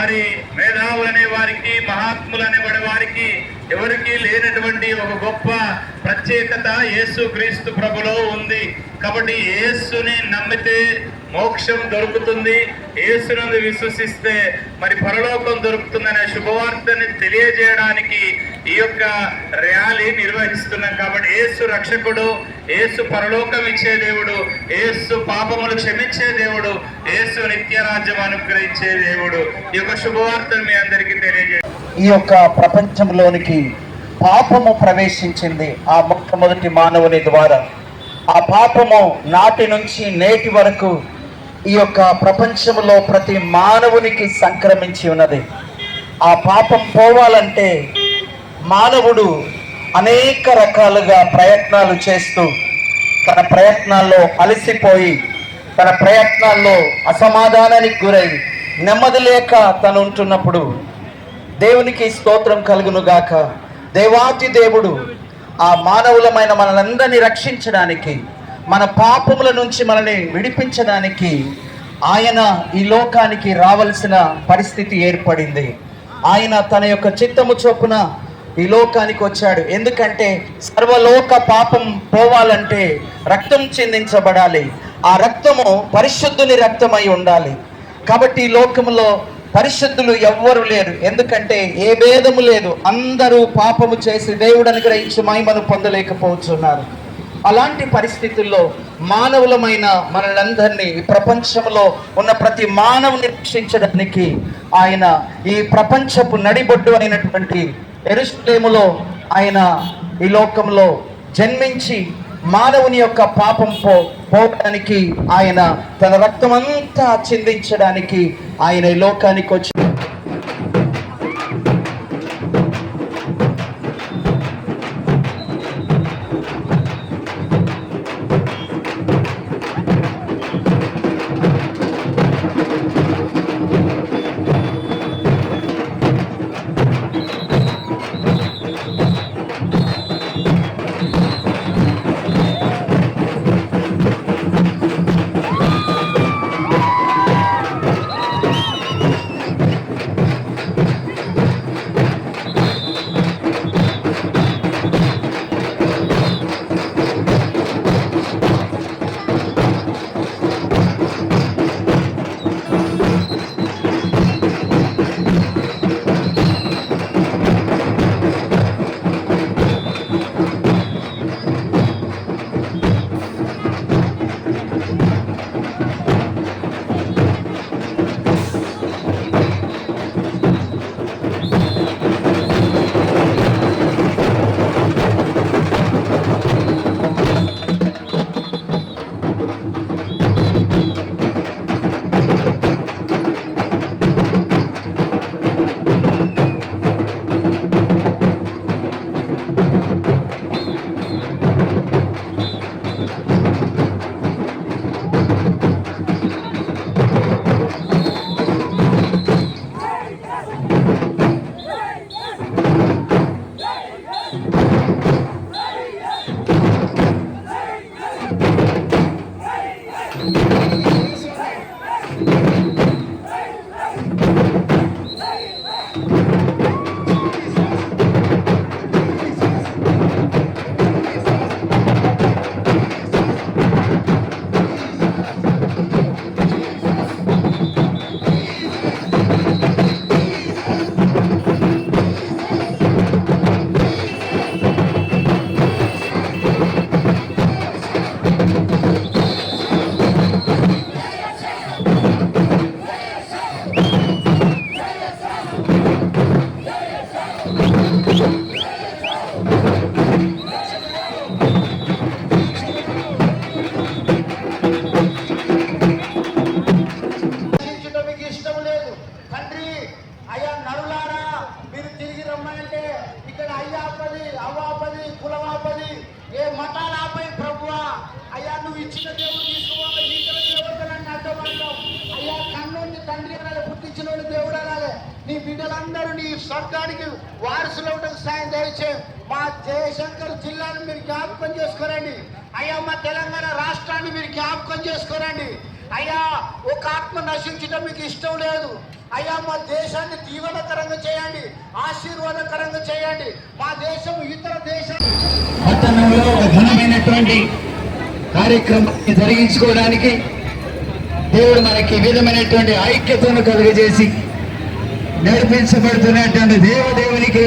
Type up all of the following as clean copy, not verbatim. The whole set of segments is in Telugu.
మరి మేధావులనే వారికి, మహాత్ములనే వారికి ఎవరికి లేనటువంటి ఒక గొప్ప ప్రత్యేకత యేసు క్రీస్తు ప్రభులో ఉంది. కాబట్టి యేసుని నమ్మితే మోక్షం దొరుకుతుంది, యేసునందు విశ్వసిస్తే మరి పరలోకం దొరుకుతుందనే శుభవార్తని తెలియజేయడానికి ఈ యొక్క ర్యాలీ నిర్వహిస్తున్నాం. కాబట్టి యేసు రక్షకుడు, యేసు పరలోకం ఇచ్చే దేవుడు, యేసు పాపములు క్షమించే దేవుడు, యేసు నిత్య రాజ్యం అనుగ్రహించే దేవుడు. ఈ యొక్క శుభవార్తను మీ అందరికీ తెలియజే. ఈ యొక్క ప్రపంచంలోనికి పాపము ప్రవేశించింది ఆ మొట్టమొదటి మానవుని ద్వారా. ఆ పాపము నాటి నుంచి నేటి వరకు ఈ యొక్క ప్రపంచంలో ప్రతి మానవునికి సంక్రమించి ఉన్నది. ఆ పాపం పోవాలంటే మానవుడు అనేక రకాలుగా ప్రయత్నాలు చేస్తూ తన ప్రయత్నాల్లో అలసిపోయి, తన ప్రయత్నాల్లో అసమాధానానికి గురై నెమ్మది లేక తను ఉంటున్నప్పుడు దేవునికి స్తోత్రం కలుగునుగాక. దేవాతి దేవుడు ఆ మానవులమైన మనలందరినీ రక్షించడానికి, మన పాపముల నుంచి మనల్ని విడిపించడానికి ఆయన ఈ లోకానికి రావలసిన పరిస్థితి ఏర్పడింది. ఆయన తన యొక్క చిత్తము చొప్పున ఈ లోకానికి వచ్చాడు. ఎందుకంటే సర్వలోక పాపం పోవాలంటే రక్తం చిందించబడాలి. ఆ రక్తము పరిశుద్ధుని రక్తమై ఉండాలి. కాబట్టి ఈ లోకంలో పరిశుద్ధులు ఎవ్వరు లేరు. ఎందుకంటే ఏ భేదము లేదు. అందరూ పాపము చేసి దేవుడు అనుగ్రహించి మహిమను పొందలేకపోతున్నారు. అలాంటి పరిస్థితుల్లో మానవులమైన మనలందరినీ ఈ ప్రపంచంలో ఉన్న ప్రతి మానవుని రక్షించడానికి ఆయన ఈ ప్రపంచపు నడిబొడ్డు అయినటువంటి యెరూషలేములో ఆయన ఈ లోకంలో జన్మించి మానవుని యొక్క పాపం పోవడానికి ఆయన తన రక్తమంతా చిందించడానికి ఆయన ఈ లోకానికి వచ్చి నీ బిడ్డలందరూ నీ స్వర్గానికి వారసులవడానికి సాయం దయచే. మా జయశంకర్ జిల్లాను మీరు జ్ఞాపకం చేసుకోరండి. అయ్యా మా తెలంగాణ రాష్ట్రాన్ని మీరు జ్ఞాపకం చేసుకోరండి. అయ్యా ఒక ఆత్మ నశించడం మీకు ఇష్టం లేదు. అయ్యా మా దేశాన్ని దీవెనకరంగా చేయండి, ఆశీర్వాదకరంగా చేయండి. మా దేశం ఇతర దేశాలు పట్టణంలో ఒక ఘనమైనటువంటి కార్యక్రమాన్ని జరిగించుకోవడానికి దేవుడు మనకి విధమైనటువంటి ఐక్యతను కలుగజేసి నడిపించబడుతున్నటువంటి దేవునికి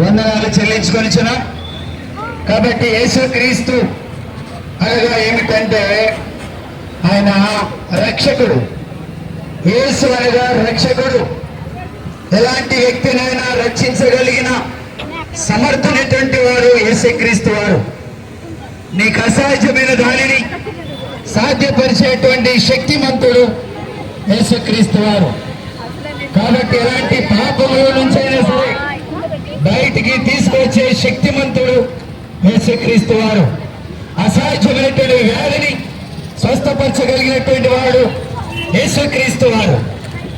వందనాలు చెల్లించుకొనిచున్నాం. కాబట్టి యేసుక్రీస్తు అనగా ఏమిటంటే ఆయన రక్షకుడు. యేసు అనగా రక్షకుడు. ఎలాంటి వ్యక్తినైనా రక్షించగలిగిన సమర్థునటువంటి వారు యేసుక్రీస్తు వారు. నీకు అసాధ్యమైన దానిని సాధ్యపరిచేటువంటి శక్తిమంతుడు యేసుక్రీస్తు వారు. కాబట్టి ఎలాంటి పాపముల నుంచైనా సరే బయటికి తీసుకొచ్చే శక్తిమంతుడు యేసుక్రీస్తు వారు. అసాధ్యమైనటువంటి వ్యాధిని స్వస్థపరచగలిగినటువంటి వాడు యేసుక్రీస్తు వారు.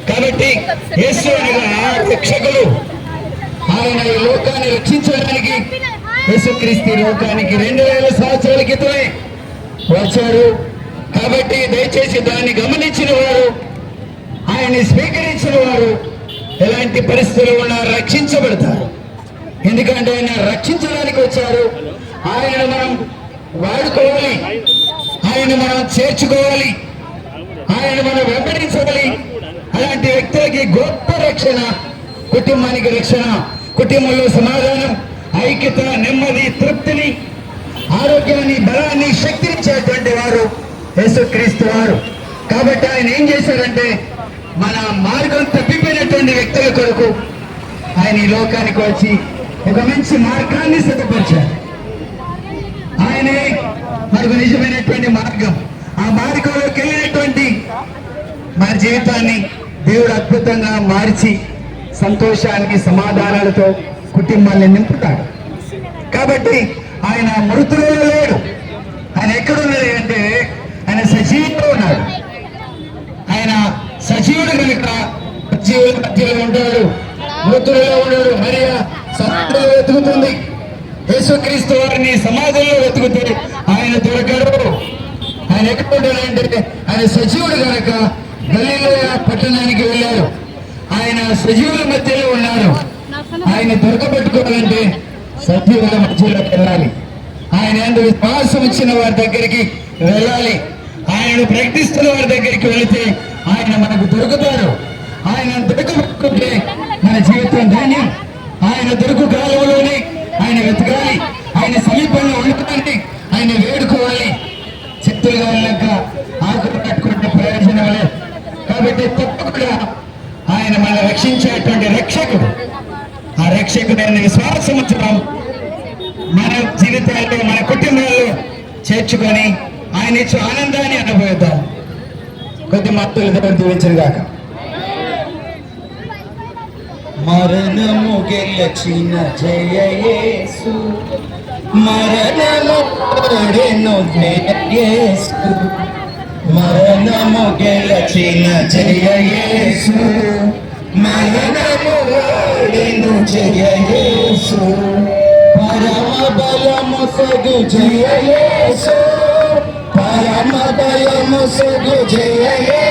కాబట్టి యేసు అనగా రక్షకులు. ఆయన ఈ లోకాన్ని రక్షించడానికి యేసుక్రీస్తు లోకానికి 2000 సంవత్సరాల క్రితమే వచ్చారు. కాబట్టి దయచేసి దాన్ని గమనించిన వారు, ఆయన్ని స్వీకరించిన వారు ఎలాంటి పరిస్థితుల్లో ఉన్నా రక్షించబడతారు. ఎందుకంటే ఆయన రక్షించడానికి వచ్చారు. ఆయనను మనం వాడుకోవాలి, ఆయన మనం చేర్చుకోవాలి, ఆయన మనం వెంబడించాలి. అలాంటి వ్యక్తులకి గొప్ప రక్షణ, కుటుంబానికి రక్షణ, కుటుంబంలో సమాధానం, ఐక్యత, నెమ్మది, తృప్తిని, ఆరోగ్యాన్ని, బలాన్ని, శక్తినిచ్చేటువంటి వారు యేసుక్రీస్తు వారు. కాబట్టి ఆయన ఏం చేశారంటే మన మార్గం తప్పిపోయినటువంటి వ్యక్తుల కొరకు ఆయన ఈ లోకానికి వచ్చి ఒక మంచి మార్గాన్ని సిద్ధపరిచారు. ఆయనే మనకు నిజమైనటువంటి మార్గం. ఆ మార్గంలోకి వెళ్ళినటువంటి మన జీవితాన్ని దేవుడు అద్భుతంగా మార్చి సంతోషానికి, సమాధానాలతో కుటుంబాన్ని నింపుతాడు. కాబట్టి ఆయన మృతులలో లేడు. ఆయన ఎక్కడున్నాడు అంటే ఆయన సజీవుడు ఉన్నాడు. ఆయన సజీవుడు కనుక జీవుల మధ్యలో ఉంటాడు, మృతులలో ఉన్నాడు. మరియా సమాధిలో వెతుకుతుంది, యేసుక్రీస్తు వారిని సమాధుల్లో వెతుకుతే ఆయన దొరకడు. ఆయన ఎక్కడ ఉంటాడంటే ఆయన సజీవుడు కనుక గలిలయ పట్టణానికి వెళ్ళారు. ఆయన సజీవుల మధ్యలో ఉన్నారు. ఆయన దొరకబెట్టుకోవాలంటే సజీవుల మధ్యలోకి వెళ్ళాలి. ఆయన యందు విశ్వాసం ఇచ్చిన వారి దగ్గరికి వెళ్ళాలి. ఆయనను ప్రకటిస్తున్న వారి దగ్గరికి వెళితే ఆయన మనకు దొరుకుతారు. ఆయన దొరకబెట్టుకుంటే మన జీవితం ధన్యం. ఆయన దొరుకు కాలంలోనే ఆయన వెతకాలి, ఆయన సమీపంలో ఉండాలి, ఆయన వేడుకోవాలి. శక్తులుగా వెళ్ళక ఆకులు కట్టుకుంటే ప్రయోజనం లేదు. కాబట్టి తప్పకుండా ఆయన మన రక్షించేటువంటి రక్షకుడు. ఆ రక్షకుడైన విశ్వాసం ఉంచడం మన జీవితాల్లో, మన కుటుంబాల్లో చేర్చుకొని ఆయన ఇచ్చే ఆనందాన్ని అనుభవిద్దాం. కొద్ది మత్తులు దేవుడు దీవించను గాక. మరణము గెలచిన జయ యేసు, మరణము ఓడెను జయ యేసు, మరణము గెలచిన జయ యేసు, మరణము ఓడెను జయ యేసు, పరమ బలము సగు జయ యేసు, పరమ బలము సగు జయ యేసు.